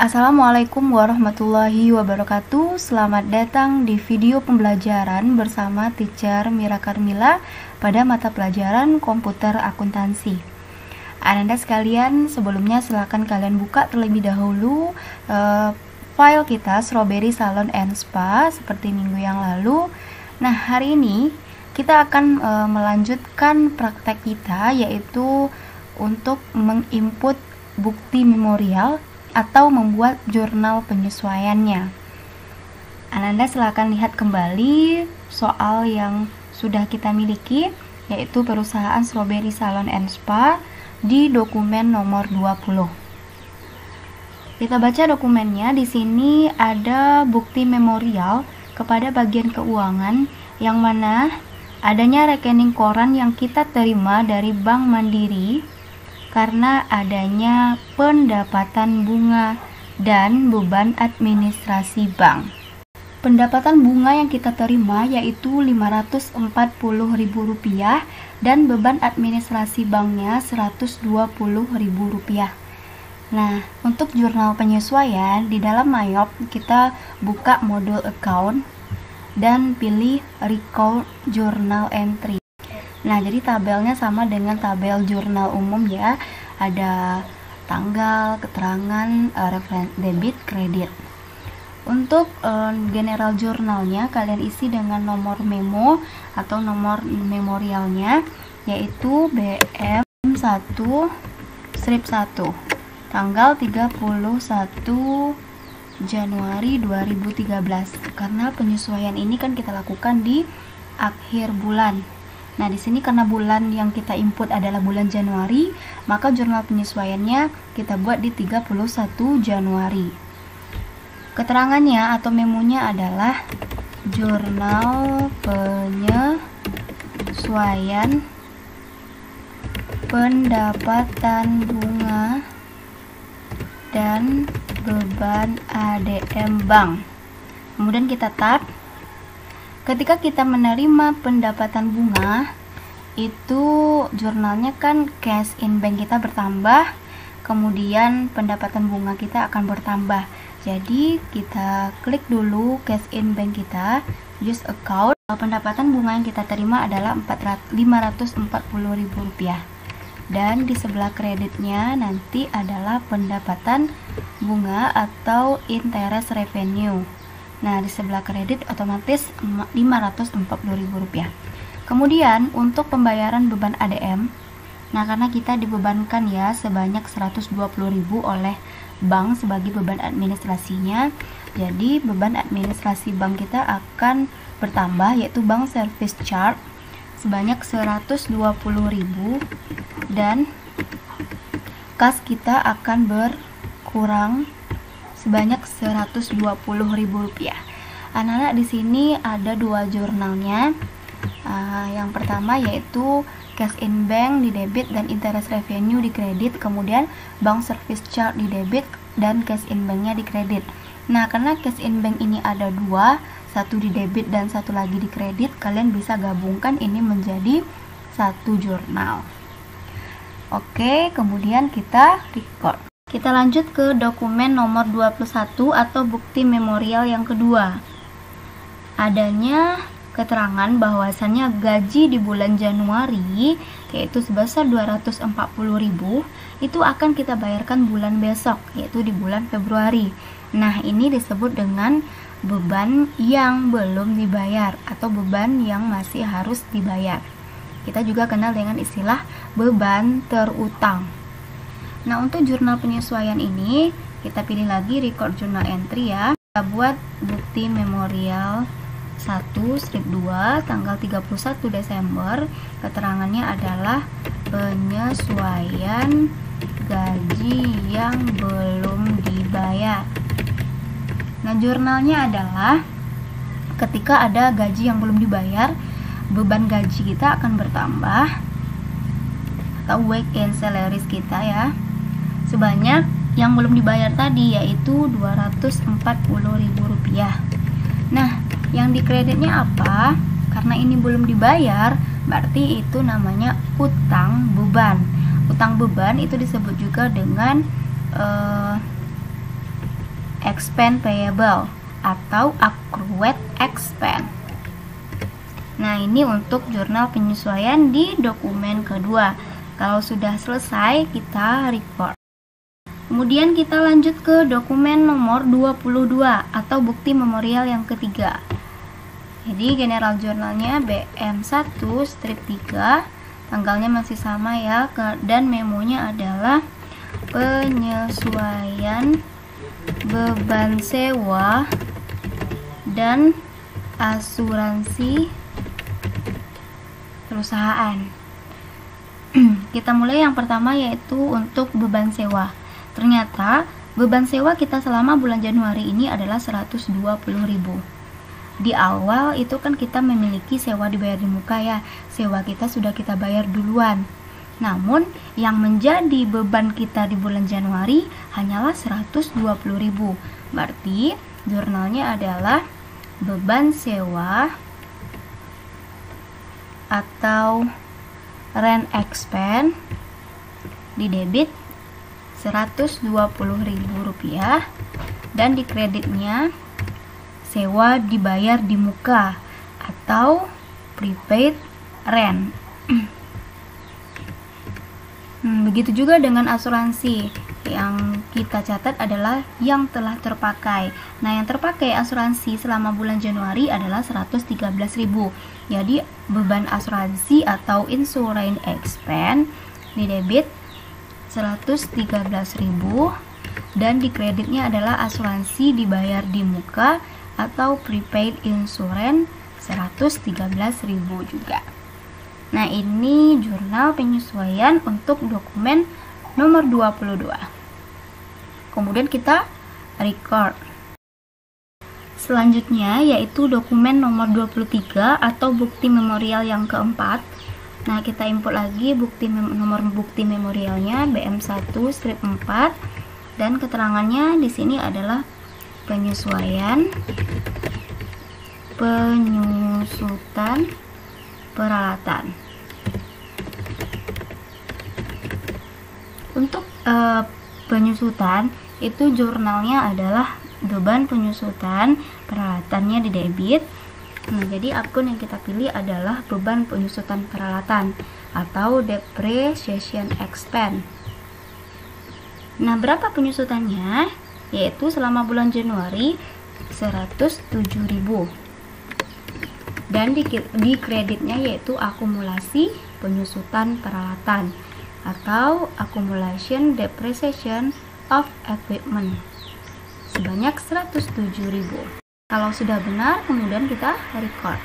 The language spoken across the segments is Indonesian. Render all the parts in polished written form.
Assalamualaikum warahmatullahi wabarakatuh. Selamat datang di video pembelajaran bersama Teacher Mira Karmila pada mata pelajaran komputer akuntansi. Ananda sekalian, sebelumnya silakan kalian buka terlebih dahulu file kita Strawberry Salon and Spa seperti minggu yang lalu. Nah, hari ini kita akan melanjutkan praktek kita, yaitu untuk menginput bukti memorial atau membuat jurnal penyesuaiannya. Ananda silakan lihat kembali soal yang sudah kita miliki, yaitu perusahaan Strawberry Salon and Spa di dokumen nomor 20. Kita baca dokumennya. Di sini ada bukti memorial kepada bagian keuangan yang mana adanya rekening koran yang kita terima dari Bank Mandiri karena adanya pendapatan bunga dan beban administrasi bank. Pendapatan bunga yang kita terima yaitu Rp540.000 dan beban administrasi banknya Rp120.000. Nah, untuk jurnal penyesuaian di dalam Mayop kita buka modul account dan pilih record journal entry. Nah, jadi tabelnya sama dengan tabel jurnal umum ya. Ada tanggal, keterangan, referensi debit, kredit. Untuk general jurnalnya kalian isi dengan nomor memo atau nomor memorialnya, yaitu BM1 strip 1 tanggal 31 Januari 2013. Karena penyesuaian ini kan kita lakukan di akhir bulan. Nah, di sini karena bulan yang kita input adalah bulan Januari, maka jurnal penyesuaiannya kita buat di 31 Januari. Keterangannya atau memonya adalah jurnal penyesuaian pendapatan bunga dan beban ADM bank. Kemudian kita tab. Ketika kita menerima pendapatan bunga, itu jurnalnya kan cash in bank kita bertambah, kemudian pendapatan bunga kita akan bertambah. Jadi kita klik dulu cash in bank kita, use account. Pendapatan bunga yang kita terima adalah Rp540.000. Dan di sebelah kreditnya nanti adalah pendapatan bunga atau interest revenue. Nah, di sebelah kredit otomatis Rp540.000. Kemudian untuk pembayaran beban ADM, nah karena kita dibebankan ya sebanyak Rp120.000 oleh bank sebagai beban administrasinya, jadi beban administrasi bank kita akan bertambah, yaitu bank service charge sebanyak Rp120.000 dan kas kita akan berkurang sebanyak Rp120.000. Anak-anak, di sini ada dua jurnalnya. Yang pertama yaitu cash in bank di debit dan interest revenue di kredit, kemudian bank service charge di debit dan cash in banknya di kredit. Nah, karena cash in bank ini ada dua, satu di debit dan satu lagi di kredit, kalian bisa gabungkan ini menjadi satu jurnal. Oke, kemudian kita record. Kita lanjut ke dokumen nomor 21 atau bukti memorial yang kedua. Adanya keterangan bahwasannya gaji di bulan Januari, yaitu sebesar Rp240.000, itu akan kita bayarkan bulan besok, yaitu di bulan Februari. Nah, ini disebut dengan beban yang belum dibayar atau beban yang masih harus dibayar. Kita juga kenal dengan istilah beban terutang. Nah, untuk jurnal penyesuaian ini kita pilih lagi record journal entry ya. Kita buat bukti memorial 1 strip 2 tanggal 31 Desember. Keterangannya adalah penyesuaian gaji yang belum dibayar. Nah, jurnalnya adalah ketika ada gaji yang belum dibayar, beban gaji kita akan bertambah atau weekend salaries kita ya, sebanyak yang belum dibayar tadi, yaitu Rp240.000. Nah, yang di kreditnya apa? Karena ini belum dibayar, berarti itu namanya utang beban. Utang beban itu disebut juga dengan expense payable atau accrued expense. Nah, ini untuk jurnal penyesuaian di dokumen kedua. Kalau sudah selesai, kita record. Kemudian kita lanjut ke dokumen nomor 22 atau bukti memorial yang ketiga. Jadi general jurnalnya BM1 strip 3, tanggalnya masih sama ya, dan memonya adalah penyesuaian beban sewa dan asuransi perusahaan. Kita mulai yang pertama, yaitu untuk beban sewa. Ternyata beban sewa kita selama bulan Januari ini adalah 120.000. Di awal itu kan kita memiliki sewa dibayar di muka ya, sewa kita sudah kita bayar duluan. Namun yang menjadi beban kita di bulan Januari hanyalah 120.000. Berarti jurnalnya adalah beban sewa atau rent expense di debit Rp120.000 dan di kreditnya sewa dibayar di muka atau prepaid rent. Begitu juga dengan asuransi. Yang kita catat adalah yang telah terpakai. Nah, yang terpakai asuransi selama bulan Januari adalah 113.000. Jadi beban asuransi atau insurance expense di debit 113.000 dan di kreditnya adalah asuransi dibayar di muka atau prepaid insurance 113.000 juga. Nah, ini jurnal penyesuaian untuk dokumen nomor 22. Kemudian kita record. Selanjutnya yaitu dokumen nomor 23 atau bukti memorial yang keempat. Nah, kita import lagi nomor bukti memorialnya BM1 strip 4 dan keterangannya di sini adalah penyesuaian penyusutan peralatan. Untuk penyusutan itu jurnalnya adalah beban penyusutan peralatannya di debit. Nah, jadi akun yang kita pilih adalah beban penyusutan peralatan atau depreciation expense. Nah, berapa penyusutannya? Yaitu selama bulan Januari 107.000. Dan di kreditnya yaitu akumulasi penyusutan peralatan atau accumulation depreciation of equipment sebanyak 107.000. Kalau sudah benar, kemudian kita record.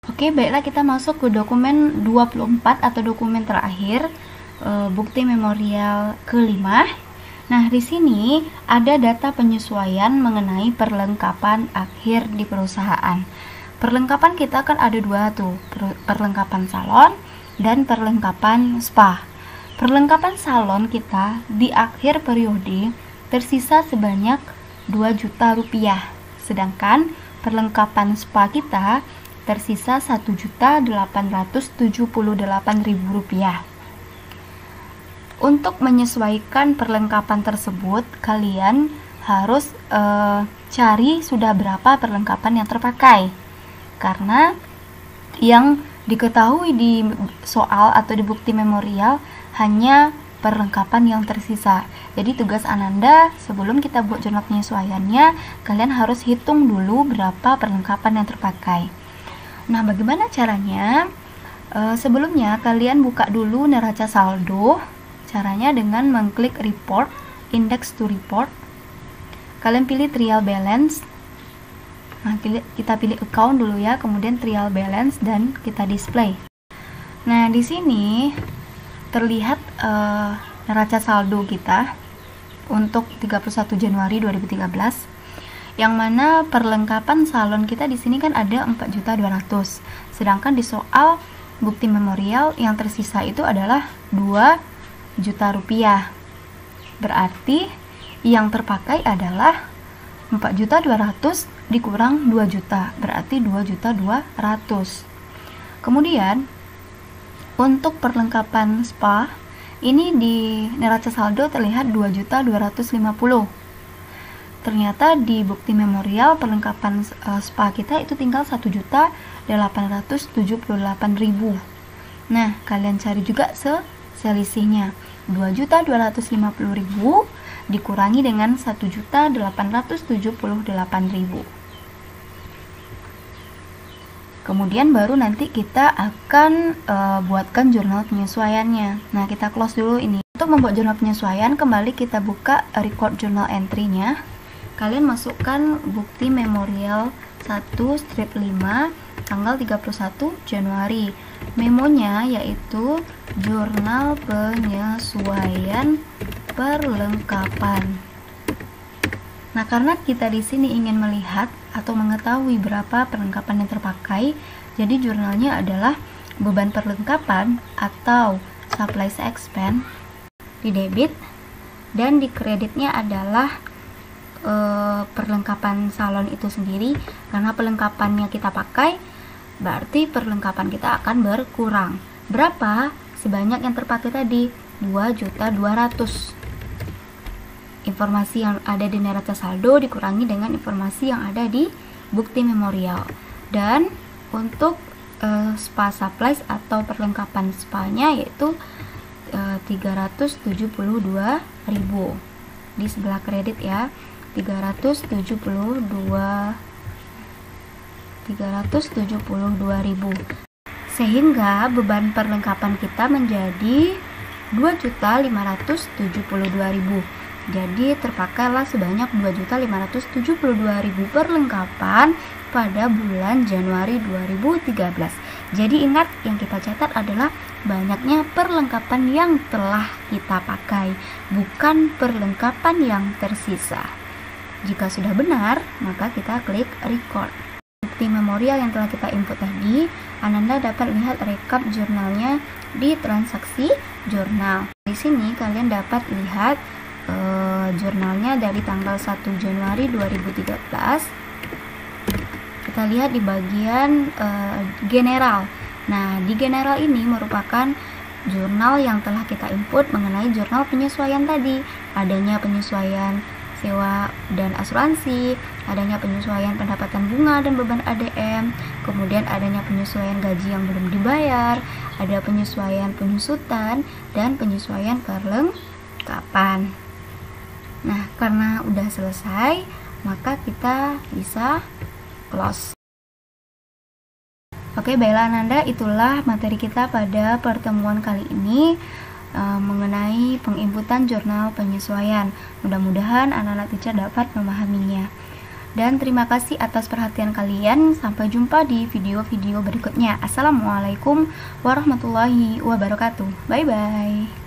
Oke, baiklah, kita masuk ke dokumen 24 atau dokumen terakhir, bukti memorial kelima. Nah, di sini ada data penyesuaian mengenai perlengkapan akhir di perusahaan. Perlengkapan kita kan ada dua tuh, perlengkapan salon dan perlengkapan spa. Perlengkapan salon kita di akhir periode tersisa sebanyak 2 juta rupiah. Sedangkan perlengkapan spa kita tersisa 1.878.000 rupiah. Untuk menyesuaikan perlengkapan tersebut, kalian harus cari sudah berapa perlengkapan yang terpakai. Karena yang diketahui di soal atau di bukti memorial hanya perlengkapan yang tersisa. Jadi tugas Ananda sebelum kita buat jurnal penyesuaiannya, kalian harus hitung dulu berapa perlengkapan yang terpakai. Nah, bagaimana caranya? Sebelumnya kalian buka dulu neraca saldo. Caranya dengan mengklik report, index to report. Kalian pilih trial balance. Nah, kita pilih account dulu ya, kemudian trial balance dan kita display. Nah, di sini terlihat neraca saldo kita untuk 31 Januari 2013, yang mana perlengkapan salon kita di sini kan ada 4.200.000, sedangkan di soal bukti memorial yang tersisa itu adalah 2 juta rupiah. Berarti yang terpakai adalah 4.200.000 dikurang 2 juta, berarti 2.200.000. Kemudian untuk perlengkapan spa ini di neraca saldo terlihat 2.250.000. ternyata di bukti memorial perlengkapan SPA kita itu tinggal 1.878.000. Nah, kalian cari juga selisihnya. 2.250.000 dikurangi dengan 1.878.000. Kemudian baru nanti kita akan buatkan jurnal penyesuaiannya. Nah, kita close dulu ini. Untuk membuat jurnal penyesuaian, kembali kita buka record journal entry-nya. Kalian masukkan bukti memorial 1 strip 5 tanggal 31 Januari. Memonya yaitu jurnal penyesuaian perlengkapan. Nah, karena kita di sini ingin melihat atau mengetahui berapa perlengkapan yang terpakai, jadi jurnalnya adalah beban perlengkapan atau supplies expense di debit, dan di kreditnya adalah perlengkapan salon itu sendiri. Karena perlengkapannya kita pakai, berarti perlengkapan kita akan berkurang. Berapa? Sebanyak yang terpakai tadi, 2.200.000. Informasi yang ada di neraca saldo dikurangi dengan informasi yang ada di bukti memorial. Dan untuk SPA supplies atau perlengkapan SPA-nya yaitu 372.000 di sebelah kredit ya, 372.000. Sehingga beban perlengkapan kita menjadi 2.572.000. Jadi terpakailah sebanyak 2.572.000 perlengkapan pada bulan Januari 2013. Jadi ingat, yang kita catat adalah banyaknya perlengkapan yang telah kita pakai, bukan perlengkapan yang tersisa. Jika sudah benar, maka kita klik record. Bukti memorial yang telah kita input tadi, Ananda dapat lihat rekap jurnalnya di transaksi jurnal. Di sini kalian dapat lihat jurnalnya dari tanggal 1 Januari 2013. Kita lihat di bagian general. Nah, di general ini merupakan jurnal yang telah kita input mengenai jurnal penyesuaian tadi. Adanya penyesuaian sewa dan asuransi, adanya penyesuaian pendapatan bunga dan beban ADM, kemudian adanya penyesuaian gaji yang belum dibayar, ada penyesuaian penyusutan, dan penyesuaian perlengkapan. Nah, karena udah selesai, maka kita bisa close. Oke, baiklah Ananda, itulah materi kita pada pertemuan kali ini mengenai penginputan jurnal penyesuaian. Mudah-mudahan anak-anak teacher dapat memahaminya. Dan terima kasih atas perhatian kalian. Sampai jumpa di video-video berikutnya. Assalamualaikum warahmatullahi wabarakatuh. Bye-bye.